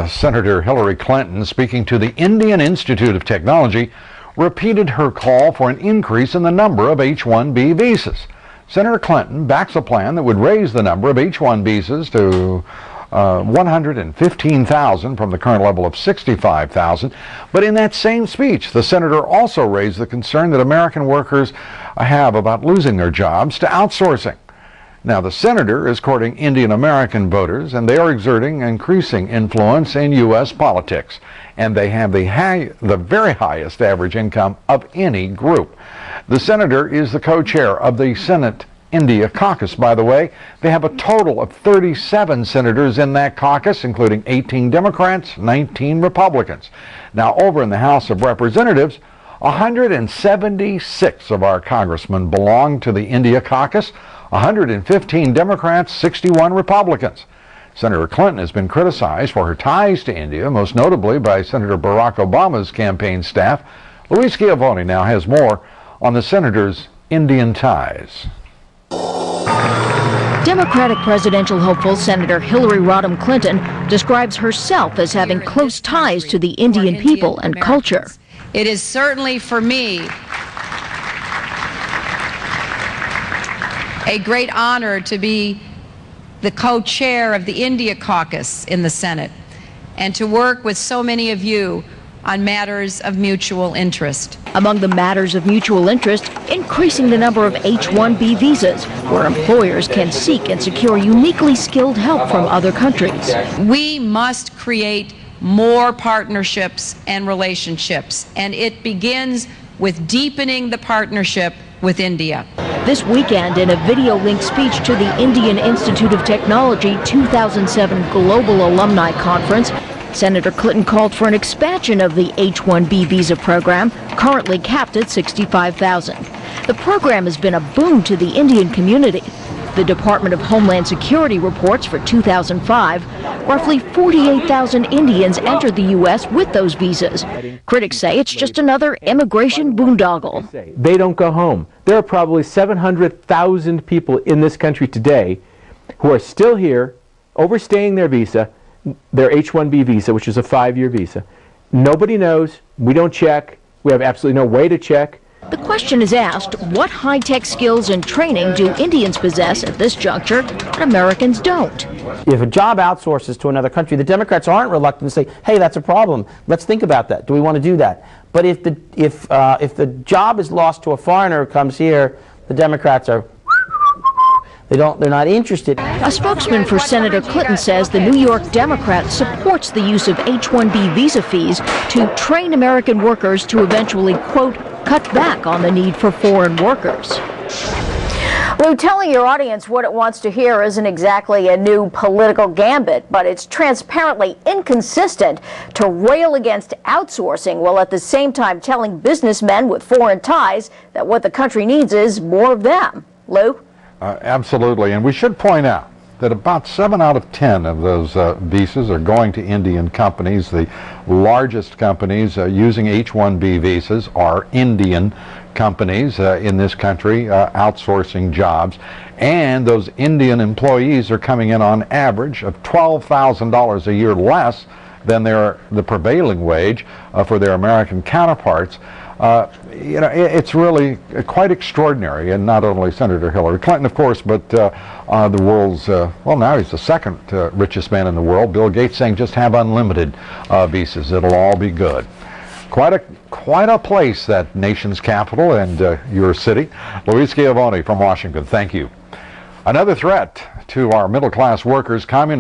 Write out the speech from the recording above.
Senator Hillary Clinton, speaking to the Indian Institute of Technology, repeated her call for an increase in the number of H-1B visas. Senator Clinton backs a plan that would raise the number of H-1 visas to 115,000 from the current level of 65,000. But in that same speech, the senator also raised the concern that American workers have about losing their jobs to outsourcing. Now, the senator is courting Indian American voters, and they are exerting increasing influence in U.S. politics. And they have the very highest average income of any group. The senator is the co-chair of the Senate India caucus, by the way. They have a total of 37 senators in that caucus, including 18 Democrats, 19 Republicans. Now, over in the House of Representatives, 176 of our congressmen belong to the India caucus, 115 Democrats, 61 Republicans. Senator Clinton has been criticized for her ties to India, most notably by Senator Barack Obama's campaign staff. Luis Schiavone now has more on the senator's Indian ties. Democratic presidential hopeful Senator Hillary Rodham Clinton describes herself as having close ties to the Indian people and culture. It is certainly for me a great honor to be the co-chair of the India caucus in the Senate and to work with so many of you on matters of mutual interest. Among the matters of mutual interest, increasing the number of H-1B visas, where employers can seek and secure uniquely skilled help from other countries. We must create more partnerships and relationships, and it begins with deepening the partnership with India. This weekend, in a video-linked speech to the Indian Institute of Technology 2007 Global Alumni Conference, Senator Clinton called for an expansion of the H-1B visa program, currently capped at 65,000. The program has been a boon to the Indian community. The Department of Homeland Security reports for 2005, roughly 48,000 Indians entered the U.S. with those visas. Critics say it's just another immigration boondoggle. They don't go home. There are probably 700,000 people in this country today who are still here, overstaying their visa, their H-1B visa, which is a 5-year visa. Nobody knows. We don't check. We have absolutely no way to check. The question is asked, what high-tech skills and training do Indians possess at this juncture that Americans don't? If a job outsources to another country, the Democrats aren't reluctant to say, hey, that's a problem. Let's think about that. Do we want to do that? But if the job is lost to a foreigner who comes here, the Democrats are they're not interested. A spokesman for Senator Clinton says the New York Democrat supports the use of H-1B visa fees to train American workers to eventually, quote, cut back on the need for foreign workers. Lou, telling your audience what it wants to hear isn't exactly a new political gambit, but it's transparently inconsistent to rail against outsourcing while at the same time telling businessmen with foreign ties that what the country needs is more of them. Lou? Absolutely, and we should point out that about 7 out of 10 of those visas are going to Indian companies. The largest companies using H-1B visas are Indian companies in this country outsourcing jobs, and those Indian employees are coming in on average of $12,000 a year less than the prevailing wage for their American counterparts. It's really quite extraordinary, and not only Senator Hillary Clinton, of course, but the world's, well, now he's the second richest man in the world, Bill Gates, saying just have unlimited visas. It'll all be good. Quite a place, that nation's capital and your city. Luis Schiavone from Washington, thank you. Another threat to our middle-class workers, communist